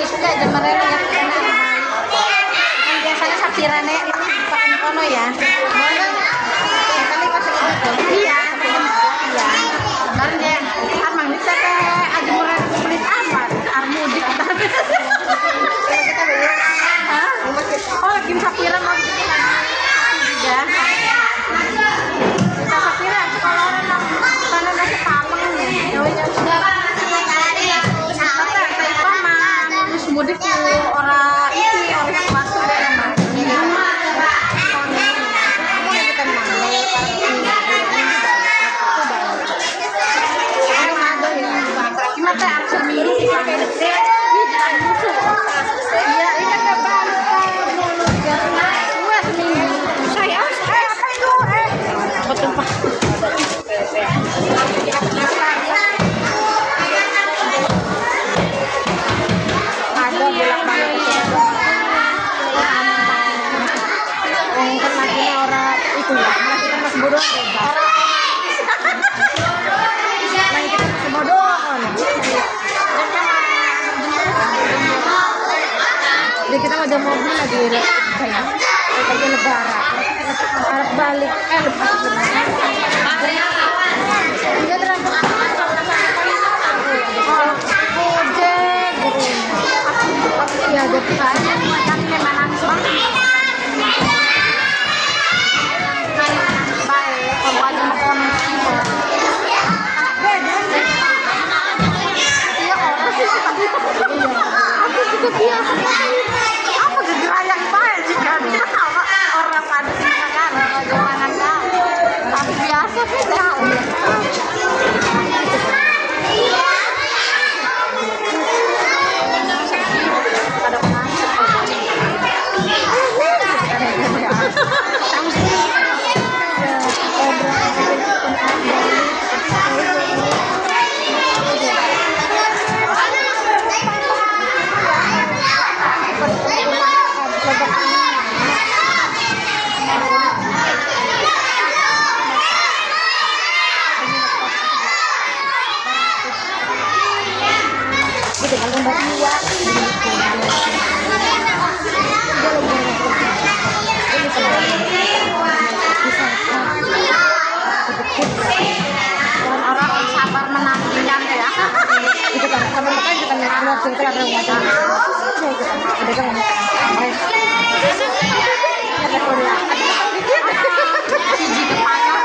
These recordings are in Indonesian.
suka zaman rene ya karena kan biasanya sapirane pakai kono ya. Kali pas itu. Iya, iya. Kemarin dia amang bisa ke aja murah kulit amat, armudik kita. Hah? Oh, lagi sapira mau bikin lagi juga. Kita sapira kalau orang sana nasi pamang ya. Mudik ke orang ini orang masuk ya mas. Gimana harus seminggu iya ini kan saya apa itu betul pak. Bodoh jadi kita ada mobil lagi kayak lebaran harap balik lepas dia terangkat ojek ya jadi saya kan memang langsung aku jadi layak baik jika orang pada kan jangan tapi biasa beda orang sabar menantikan ya. Itu kan teman-teman juga nyaman cerita ada macam. Ada kan ada Korea. Siji kepala.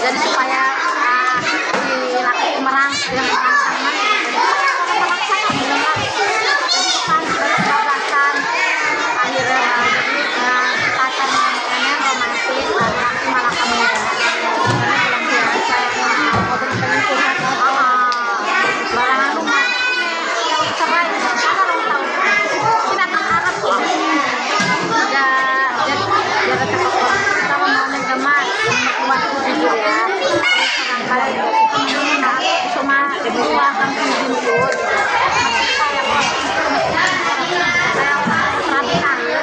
Jadi supaya laki merang yang merangsang akhirnya pacaran romantis laki malah kamu barangan rumah cerai sama orang tahu kita Arab jadi kita mau ngegemas waktu tidur ya cuma dibuang kan jemput